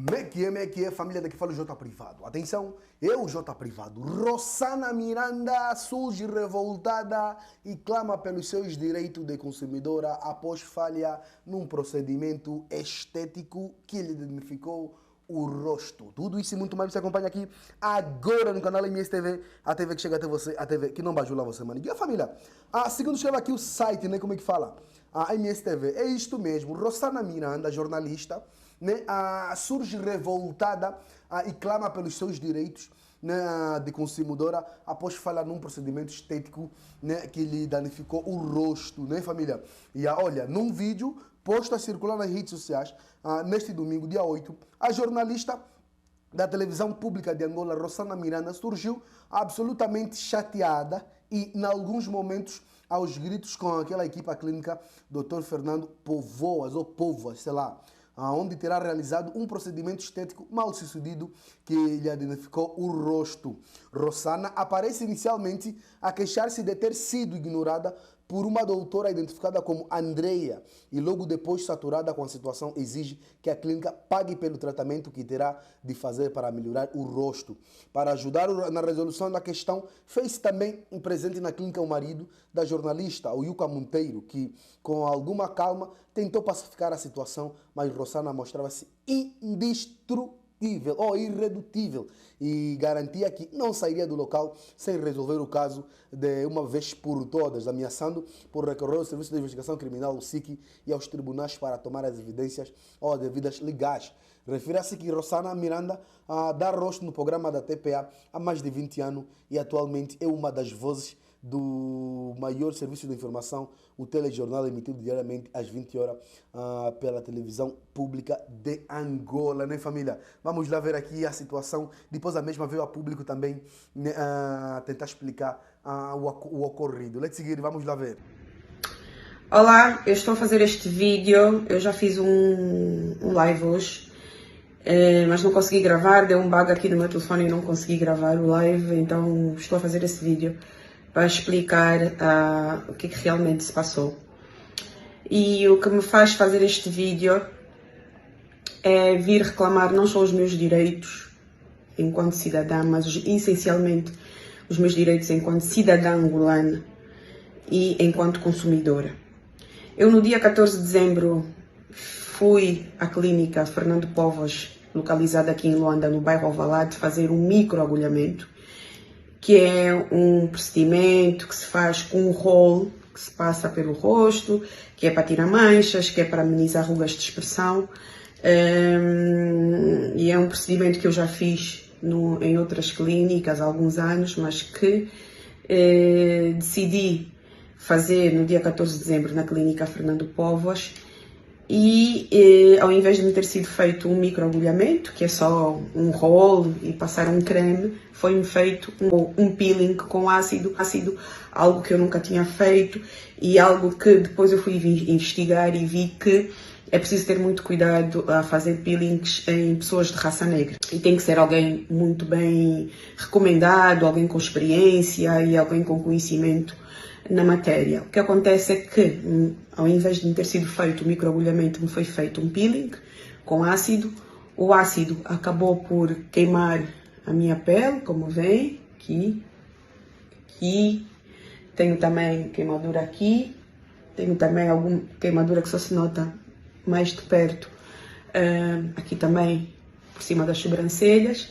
Como é que é, família? Daqui fala o J Privado. Atenção, eu, J Privado. Rossana Miranda surge revoltada e clama pelos seus direitos de consumidora após falha num procedimento estético que lhe danificou o rosto. Tudo isso e muito mais você acompanha aqui agora no canal MSTV, a TV que chega até você, a TV que não bajula você, mano. E a família, segundo escreve aqui o site, né, como é que fala? A MSTV, é isto mesmo. Rossana Miranda, jornalista, né, surge revoltada e clama pelos seus direitos, né, de consumidora após falhar num procedimento estético, né, que lhe danificou o rosto, né, família? E olha, num vídeo posto a circular nas redes sociais, neste domingo, dia 8, a jornalista da televisão pública de Angola, Rossana Miranda, surgiu absolutamente chateada e, em alguns momentos, aos gritos com aquela equipa clínica Dr. Fernando Povoas, ou Povas, sei lá, onde terá realizado um procedimento estético mal sucedido que lhe identificou o rosto. Rossana aparece inicialmente a queixar-se de ter sido ignorada por uma doutora identificada como Andreia e logo depois, saturada com a situação, exige que a clínica pague pelo tratamento que terá de fazer para melhorar o rosto. Para ajudar na resolução da questão, fez-se também um presente na clínica o marido da jornalista, o Yuka Monteiro, que com alguma calma tentou pacificar a situação, mas Rossana mostrava-se indestrutível ou irredutível e garantia que não sairia do local sem resolver o caso de uma vez por todas, ameaçando por recorrer ao Serviço de Investigação Criminal, o SIC, e aos tribunais para tomar as evidências ou as devidas legais. Refere-se que Rossana Miranda dá rosto no programa da TPA há mais de 20 anos e atualmente é uma das vozes do maior serviço de informação, o telejornal emitido diariamente às 20 horas pela televisão pública de Angola, né, família? Vamos lá ver aqui a situação. Depois a mesma veio a público também, né, tentar explicar o ocorrido. Let's seguir, vamos lá ver. Olá, eu estou a fazer este vídeo, eu já fiz um live hoje, mas não consegui gravar, deu um bug aqui no meu telefone e não consegui gravar o live, então estou a fazer esse vídeo para explicar o que realmente se passou. E o que me faz fazer este vídeo é vir reclamar não só os meus direitos enquanto cidadã, mas essencialmente os meus direitos enquanto cidadã angolana e enquanto consumidora. Eu no dia 14 de dezembro fui à clínica Fernando Povas, localizada aqui em Luanda, no bairro Alvalade, fazer um microagulhamento, que é um procedimento que se faz com um rolo que se passa pelo rosto, que é para tirar manchas, que é para amenizar rugas de expressão. E é um procedimento que eu já fiz em outras clínicas há alguns anos, mas que decidi fazer no dia 14 de dezembro na clínica Fernando Povas. E ao invés de me ter sido feito um microagulhamento, que é só um rolo e passar um creme, foi-me feito um peeling com ácido, algo que eu nunca tinha feito e algo que depois eu fui investigar e vi que é preciso ter muito cuidado a fazer peelings em pessoas de raça negra. E tem que ser alguém muito bem recomendado, alguém com experiência e alguém com conhecimento na matéria. O que acontece é que, ao invés de me ter sido feito o microagulhamento, me foi feito um peeling com ácido. O ácido acabou por queimar a minha pele, como vem, aqui. Tenho também queimadura aqui. Tenho também alguma queimadura que só se nota mais de perto, aqui também, por cima das sobrancelhas.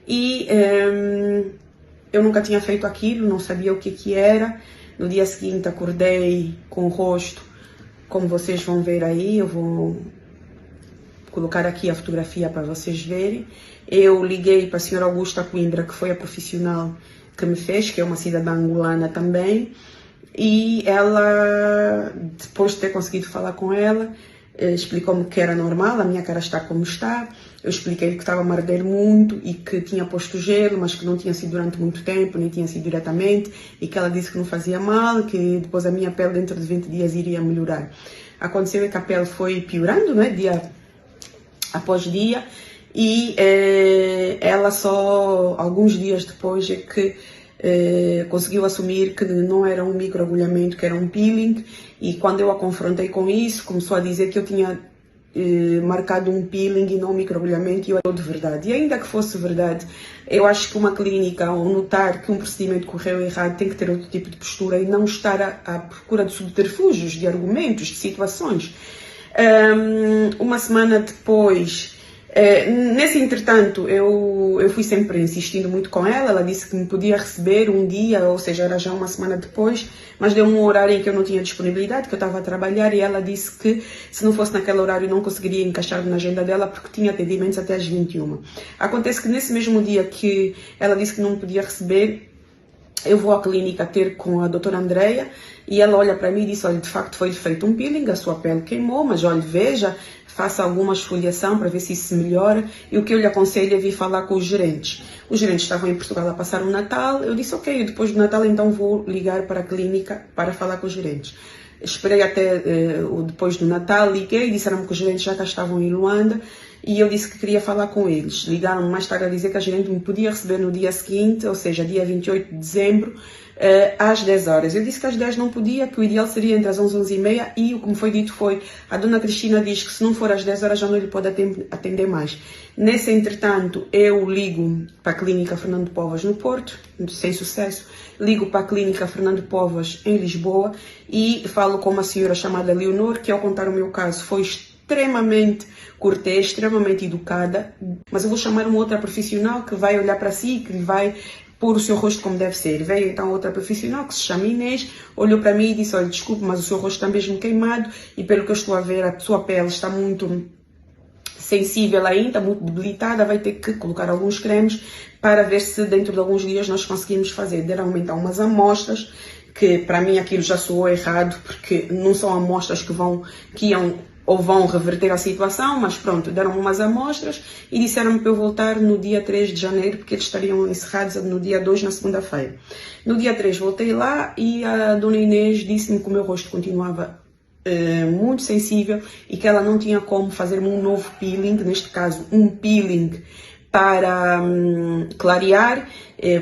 E eu nunca tinha feito aquilo, não sabia o que era. No dia seguinte acordei com o rosto, como vocês vão ver aí, eu vou colocar aqui a fotografia para vocês verem. Eu liguei para a senhora Augusta Coimbra, que foi a profissional que me fez, que é uma cidadã angolana também, e ela, depois de ter conseguido falar com ela, explicou-me que era normal, a minha cara está como está. Eu expliquei-lhe que estava a arder muito e que tinha posto gelo, mas que não tinha sido durante muito tempo, nem tinha sido diretamente, e que ela disse que não fazia mal, que depois a minha pele dentro de 20 dias iria melhorar. Aconteceu que a pele foi piorando, né, dia após dia, e ela só alguns dias depois é que conseguiu assumir que não era um microagulhamento, que era um peeling, e quando eu a confrontei com isso, começou a dizer que eu tinha marcado um peeling e não um microagulhamento, e eu de verdade. E ainda que fosse verdade, eu acho que uma clínica, ao notar que um procedimento correu errado, tem que ter outro tipo de postura e não estar à procura de subterfúgios, de argumentos, de situações. Uma semana depois, nesse entretanto, eu fui sempre insistindo muito com ela. Ela disse que me podia receber um dia, ou seja, era já uma semana depois, mas deu um horário em que eu não tinha disponibilidade, que eu estava a trabalhar, e ela disse que se não fosse naquele horário não conseguiria encaixar na agenda dela, porque tinha atendimentos até às 21. Acontece que nesse mesmo dia que ela disse que não me podia receber, eu vou à clínica ter com a doutora Andreia, e ela olha para mim e disse: olha, de facto foi feito um peeling, a sua pele queimou, mas olha, veja, faça alguma esfoliação para ver se isso se melhora, e o que eu lhe aconselho é vir falar com os gerentes. Os gerentes estavam em Portugal a passar o Natal. Eu disse: ok, depois do Natal então vou ligar para a clínica para falar com os gerentes. Esperei até depois do Natal, liguei, disseram-me que os gerentes já cá estavam em Luanda, e eu disse que queria falar com eles. Ligaram-me mais tarde a dizer que a gerente me podia receber no dia seguinte, ou seja, dia 28 de dezembro, às 10 horas. Eu disse que às 10 não podia, que o ideal seria entre as 11 e 11h30, e o que me foi dito foi: a dona Cristina diz que se não for às 10 horas já não lhe pode atender mais. Nesse entretanto, eu ligo para a clínica Fernando Povas no Porto, sem sucesso. Ligo para a clínica Fernando Povas em Lisboa e falo com uma senhora chamada Leonor, que ao contar o meu caso foi extremamente cortês, extremamente educada, mas eu vou chamar uma outra profissional que vai olhar para si, que lhe vai pôr o seu rosto como deve ser. Veio então outra profissional que se chama Inês, olhou para mim e disse: olha, desculpe, mas o seu rosto está mesmo queimado, e pelo que eu estou a ver, a sua pele está muito sensível ainda, muito debilitada, vai ter que colocar alguns cremes para ver se dentro de alguns dias nós conseguimos fazer. Deram-me então umas amostras, que para mim aquilo já soou errado, porque não são amostras que iam ou vão reverter a situação, mas pronto, deram-me umas amostras e disseram-me para eu voltar no dia 3 de janeiro, porque eles estariam encerrados no dia 2, na segunda-feira. No dia 3 voltei lá e a dona Inês disse-me que o meu rosto continuava muito sensível e que ela não tinha como fazer-me um novo peeling, neste caso um peeling para clarear,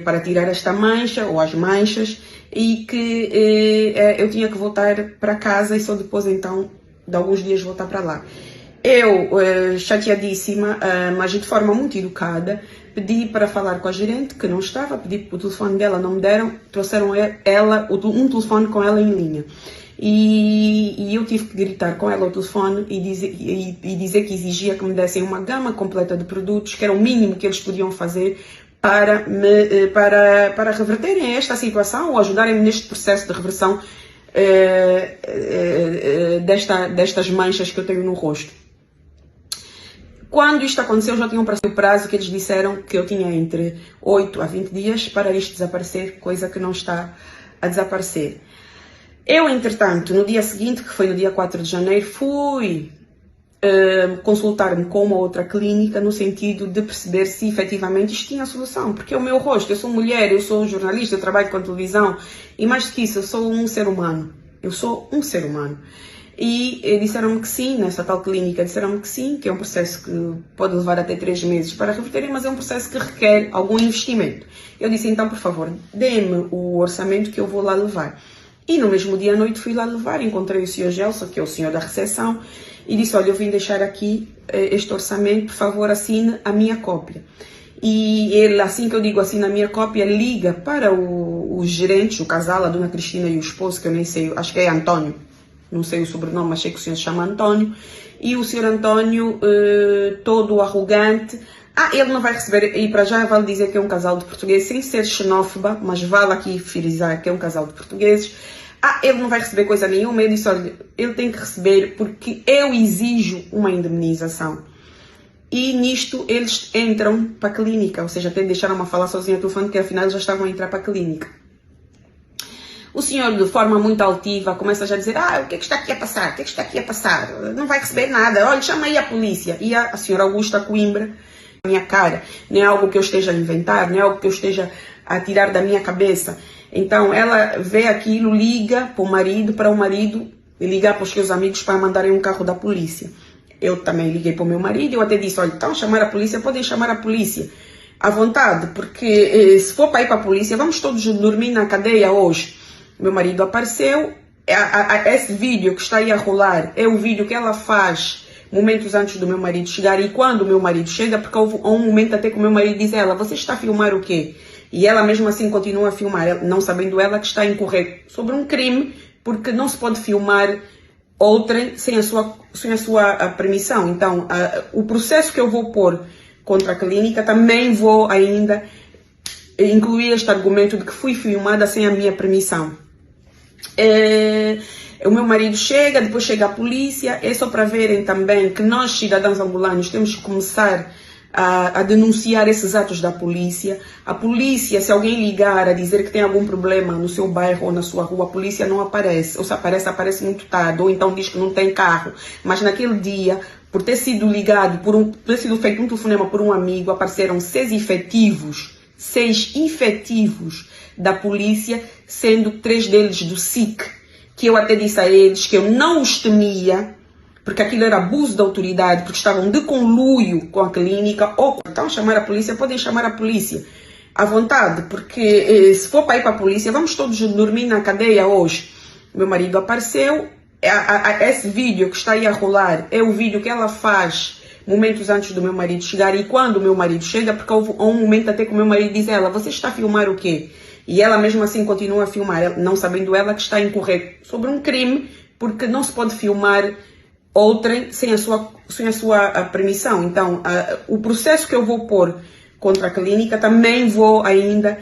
para tirar esta mancha ou as manchas, e que eu tinha que voltar para casa e só depois então de alguns dias voltar para lá. Eu, chateadíssima, mas de forma muito educada, pedi para falar com a gerente, que não estava, pedi o telefone dela, não me deram, trouxeram um telefone com ela em linha. E eu tive que gritar com ela ao telefone e dizer que exigia que me dessem uma gama completa de produtos, que era o mínimo que eles podiam fazer para reverterem esta situação ou ajudarem-me neste processo de reversão destas manchas que eu tenho no rosto. Quando isto aconteceu, já tinham passado o prazo que eles disseram que eu tinha entre 8 a 20 dias para isto desaparecer, coisa que não está a desaparecer. Eu, entretanto, no dia seguinte, que foi no dia 4 de janeiro, fui consultar-me com uma outra clínica no sentido de perceber se efetivamente isto tinha solução, porque é o meu rosto, eu sou mulher, eu sou jornalista, eu trabalho com a televisão, e mais do que isso, eu sou um ser humano. Eu sou um ser humano. E disseram-me que sim, nessa tal clínica disseram-me que sim, que é um processo que pode levar até 3 meses para reverter, mas é um processo que requer algum investimento. Eu disse: então, por favor, dê-me o orçamento que eu vou lá levar. E no mesmo dia à noite fui lá levar, encontrei o Sr. Gelson, que é o senhor da recepção, e disse: olha, eu vim deixar aqui este orçamento, por favor, assine a minha cópia. E ele, assim que eu digo assina a minha cópia, liga para os gerentes, o casal, a dona Cristina e o esposo, que eu nem sei, acho que é Antônio, não sei o sobrenome, mas sei que o senhor se chama Antônio, e o senhor Antônio, todo arrogante: ele não vai receber, e para já vale dizer que é um casal de portugueses, sem ser xenófoba, mas vale aqui frisar que é um casal de portugueses. Ele não vai receber coisa nenhuma. Eu disse: olha, ele tem que receber porque eu exijo uma indemnização. E nisto eles entram para a clínica, ou seja, até deixaram-me falar sozinha no telefone, que afinal eles já estavam a entrar para a clínica. O senhor, de forma muito altiva, começa já a dizer: o que é que está aqui a passar? O que é que está aqui a passar? Não vai receber nada. Olha, chama aí a polícia. E a senhora Augusta Coimbra, na minha cara, não é algo que eu esteja a inventar, não é algo que eu esteja a tirar da minha cabeça. Então ela vê aquilo, liga para o marido ligar para os seus amigos para mandarem um carro da polícia. Eu também liguei para o meu marido, eu até disse: olha, então chamar a polícia, podem chamar a polícia à vontade, porque se for para ir para a polícia, vamos todos dormir na cadeia hoje. Meu marido apareceu, esse vídeo que está aí a rolar é o vídeo que ela faz momentos antes do meu marido chegar. E quando o meu marido chega, porque houve um momento até que o meu marido diz a ela: você está a filmar o quê? E ela mesmo assim continua a filmar, não sabendo ela que está a incorrer sobre um crime, porque não se pode filmar outrem sem a sua permissão. Então, o processo que eu vou pôr contra a clínica, também vou ainda incluir este argumento de que fui filmada sem a minha permissão. O meu marido chega, depois chega a polícia. É só para verem também que nós, cidadãos angolanos, temos que começar a denunciar esses atos da polícia. A polícia, se alguém ligar a dizer que tem algum problema no seu bairro ou na sua rua, a polícia não aparece. Ou se aparece, aparece muito tarde, ou então diz que não tem carro. Mas naquele dia, por ter sido ligado, ter sido feito um telefonema por um amigo, apareceram 6 efetivos da polícia, sendo 3 deles do SIC, que eu até disse a eles que eu não os temia, porque aquilo era abuso da autoridade, porque estavam de conluio com a clínica. Ou então chamar a polícia, podem chamar a polícia à vontade, porque se for para ir para a polícia, vamos todos dormir na cadeia hoje. Meu marido apareceu, esse vídeo que está aí a rolar é o vídeo que ela faz momentos antes do meu marido chegar. E quando o meu marido chega, porque houve um momento até que o meu marido diz a ela: você está a filmar o quê? E ela mesmo assim continua a filmar, não sabendo ela que está a incorrer sobre um crime, porque não se pode filmar outrem sem a sua permissão. Então, o processo que eu vou pôr contra a clínica, também vou ainda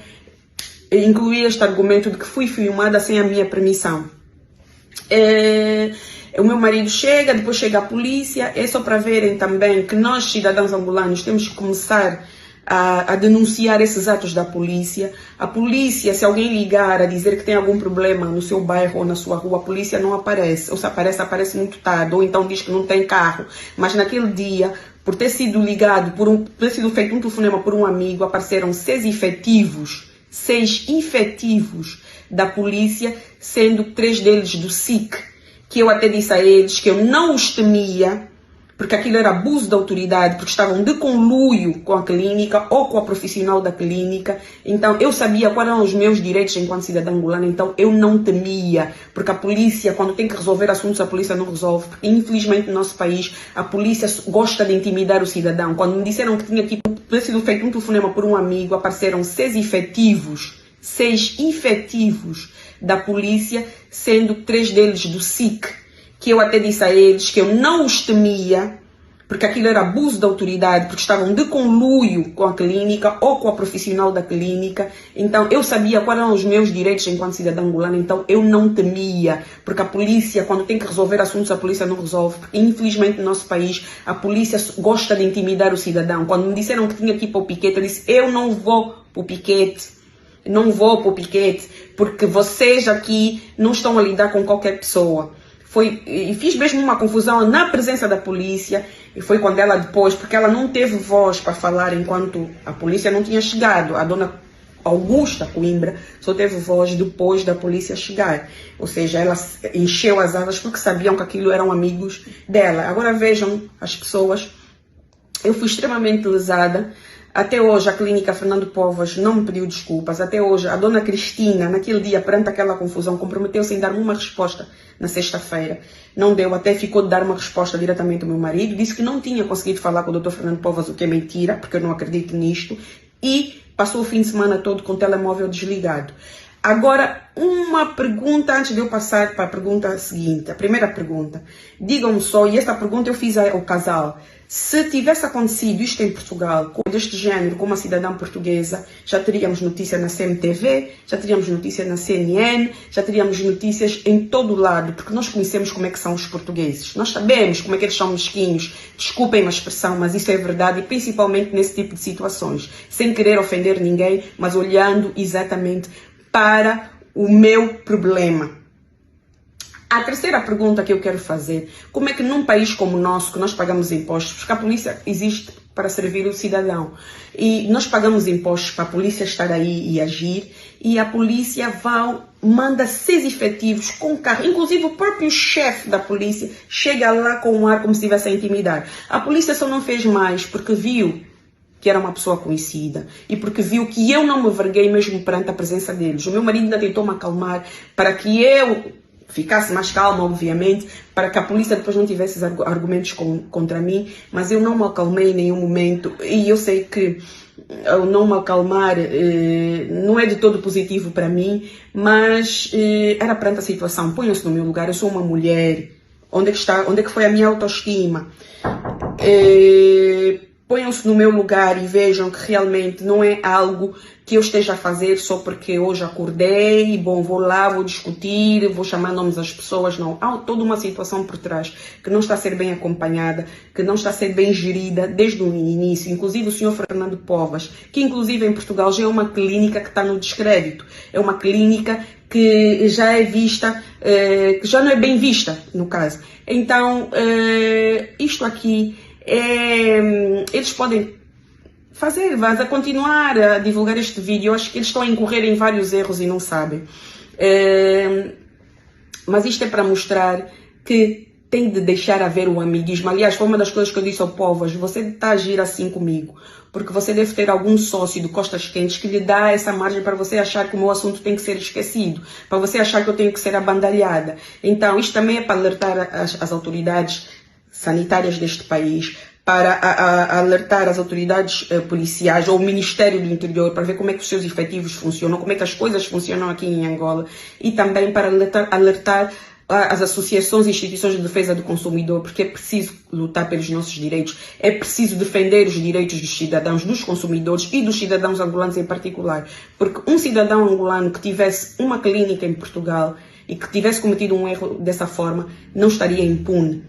incluir este argumento de que fui filmada sem a minha permissão. O meu marido chega, depois chega a polícia. É só para verem também que nós, cidadãos angolanos, temos que começar a denunciar esses atos da polícia. A polícia, se alguém ligar a dizer que tem algum problema no seu bairro ou na sua rua, a polícia não aparece. Ou se aparece, aparece muito tarde, ou então diz que não tem carro. Mas naquele dia, por ter sido ligado, ter sido feito um telefonema por um amigo, apareceram 6 efetivos da polícia, sendo 3 deles do SIC, que eu até disse a eles que eu não os temia, porque aquilo era abuso da autoridade, porque estavam de conluio com a clínica ou com a profissional da clínica. Então, eu sabia quais eram os meus direitos enquanto cidadã angolana, então eu não temia, porque a polícia, quando tem que resolver assuntos, a polícia não resolve. Porque, infelizmente, no nosso país, a polícia gosta de intimidar o cidadão. Quando me disseram que tinha que ter sido feito um telefonema por um amigo, apareceram 6 efetivos da polícia, sendo 3 deles do SIC, que eu até disse a eles que eu não os temia, porque aquilo era abuso da autoridade, porque estavam de conluio com a clínica ou com a profissional da clínica. Então, eu sabia quais eram os meus direitos enquanto cidadã angolana, então eu não temia, porque a polícia, quando tem que resolver assuntos, a polícia não resolve. Porque, infelizmente, no nosso país, a polícia gosta de intimidar o cidadão. Quando me disseram que tinha que ir para o piquete, eu disse: eu não vou para o piquete. Não vou para o piquete, porque vocês aqui não estão a lidar com qualquer pessoa. E fiz mesmo uma confusão na presença da polícia, e foi quando ela depois, porque ela não teve voz para falar enquanto a polícia não tinha chegado. A dona Augusta Coimbra só teve voz depois da polícia chegar. Ou seja, ela encheu as asas porque sabiam que aquilo eram amigos dela. Agora vejam as pessoas, eu fui extremamente lesada. Até hoje a clínica Fernando Povas não me pediu desculpas. Até hoje a dona Cristina, naquele dia, perante aquela confusão, comprometeu-se em dar-me uma resposta na sexta-feira. Não deu, até ficou de dar uma resposta diretamente ao meu marido. Disse que não tinha conseguido falar com o Dr. Fernando Povas, o que é mentira, porque eu não acredito nisto. E passou o fim de semana todo com o telemóvel desligado. Agora, uma pergunta antes de eu passar para a pergunta seguinte. A primeira pergunta. Digam-me só, e esta pergunta eu fiz ao casal: se tivesse acontecido isto em Portugal, deste género, com uma cidadã portuguesa, já teríamos notícia na CMTV, já teríamos notícia na CNN, já teríamos notícias em todo lado, porque nós conhecemos como é que são os portugueses. Nós sabemos como é que eles são mesquinhos. Desculpem a expressão, mas isso é verdade, e principalmente nesse tipo de situações. Sem querer ofender ninguém, mas olhando exatamente para o meu problema. A terceira pergunta que eu quero fazer: como é que num país como o nosso, que nós pagamos impostos, porque a polícia existe para servir o cidadão, e nós pagamos impostos para a polícia estar aí e agir, e a polícia manda 6 efetivos com carro, inclusive o próprio chefe da polícia chega lá com um ar como se estivesse a intimidar. A polícia só não fez mais porque viu que era uma pessoa conhecida, e porque viu que eu não me verguei mesmo perante a presença deles. O meu marido ainda tentou me acalmar para que eu ficasse mais calma, obviamente, para que a polícia depois não tivesse argumentos contra mim, mas eu não me acalmei em nenhum momento, e eu sei que ao não me acalmar não é de todo positivo para mim, mas era perante a situação. Ponham-se no meu lugar, eu sou uma mulher, onde é que foi a minha autoestima? Ponham-se no meu lugar e vejam que realmente não é algo que eu esteja a fazer só porque hoje acordei, bom, vou lá, vou discutir, vou chamar nomes às pessoas, não. Há toda uma situação por trás que não está a ser bem acompanhada, que não está a ser bem gerida desde o início. Inclusive o senhor Fernando Povas, que inclusive em Portugal já é uma clínica que está no descrédito. É uma clínica que já é vista, que já não é bem vista, no caso. Então, isto aqui, eles podem fazer, a continuar a divulgar este vídeo. Eu acho que eles estão a incorrer em vários erros e não sabem. Mas isto é para mostrar que tem de deixar haver o amiguismo. Aliás, foi uma das coisas que eu disse ao Povas: você está a agir assim comigo porque você deve ter algum sócio de costas quentes que lhe dá essa margem para você achar que o meu assunto tem que ser esquecido, para você achar que eu tenho que ser abandalhada. Então, isto também é para alertar as autoridades sanitárias deste país, para alertar as autoridades policiais ou o Ministério do Interior para ver como é que os seus efetivos funcionam, como é que as coisas funcionam aqui em Angola, e também para alertar as associações e instituições de defesa do consumidor, porque é preciso lutar pelos nossos direitos, é preciso defender os direitos dos cidadãos, dos consumidores e dos cidadãos angolanos em particular, porque um cidadão angolano que tivesse uma clínica em Portugal e que tivesse cometido um erro dessa forma não estaria impune.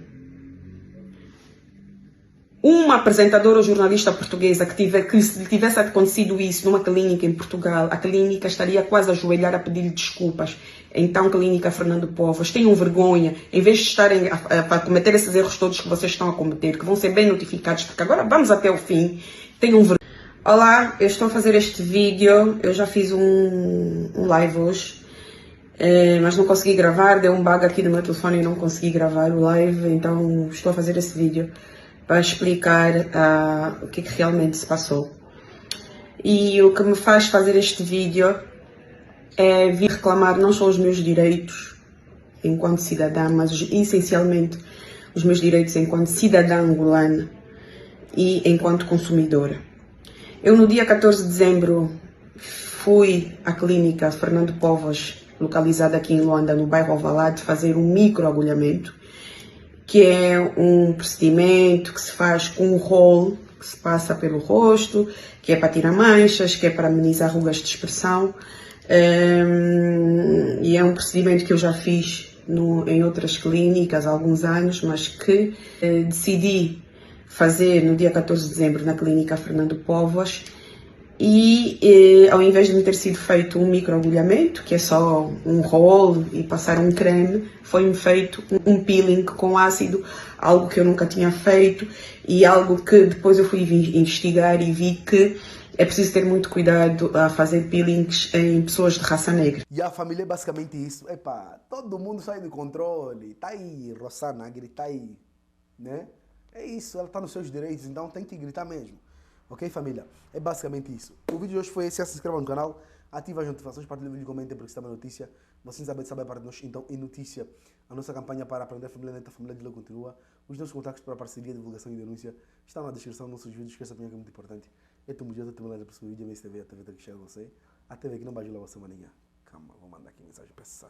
Uma apresentadora ou jornalista portuguesa que se tivesse acontecido isso numa clínica em Portugal, a clínica estaria quase a ajoelhar a pedir desculpas. Então, clínica Fernando Povas, tenham vergonha, em vez de estarem a cometer esses erros todos que vocês estão a cometer, que vão ser bem notificados, porque agora vamos até o fim, tenham vergonha. Olá, eu estou a fazer este vídeo, eu já fiz um live hoje, mas não consegui gravar, deu um bug aqui no meu telefone e não consegui gravar o live, então estou a fazer esse vídeo para explicar o que realmente se passou. E o que me faz fazer este vídeo é vir reclamar não só os meus direitos enquanto cidadã, mas essencialmente os meus direitos enquanto cidadã angolana e enquanto consumidora. Eu no dia 14 de dezembro fui à clínica Fernando Povas, localizada aqui em Luanda, no bairro Alvalade, fazer um microagulhamento, que é um procedimento que se faz com um rolo que se passa pelo rosto, que é para tirar manchas, que é para amenizar rugas de expressão. E é um procedimento que eu já fiz em outras clínicas há alguns anos, mas que decidi fazer no dia 14 de dezembro na clínica Fernando Povas. E ao invés de me ter sido feito um microagulhamento, que é só um rolo e passar um creme, foi-me feito um peeling com ácido, algo que eu nunca tinha feito e algo que depois eu fui investigar e vi que é preciso ter muito cuidado a fazer peelings em pessoas de raça negra. E a família é basicamente isso. Epá, todo mundo sai do controle. Tá aí, Rossana, grita aí, né? É isso, ela tá nos seus direitos, então tem que gritar mesmo. Ok, família? É basicamente isso. O vídeo de hoje foi esse. Se inscreva no canal, ative as notificações, partilhe o vídeo e comentem porque está uma notícia. Vocês sabem a parte de nós. Então, em notícia, a nossa campanha para aprender a família neta, a família de Lula continua. Os nossos contactos para parceria, divulgação e denúncia estão na descrição dos nossos vídeos, que essa opinião é muito importante. É tudo dia, até mais próximo vídeo, MSTV, a TV que chega a você. A TV que não bajula você, maninha. Calma, vou mandar aqui mensagem para essa.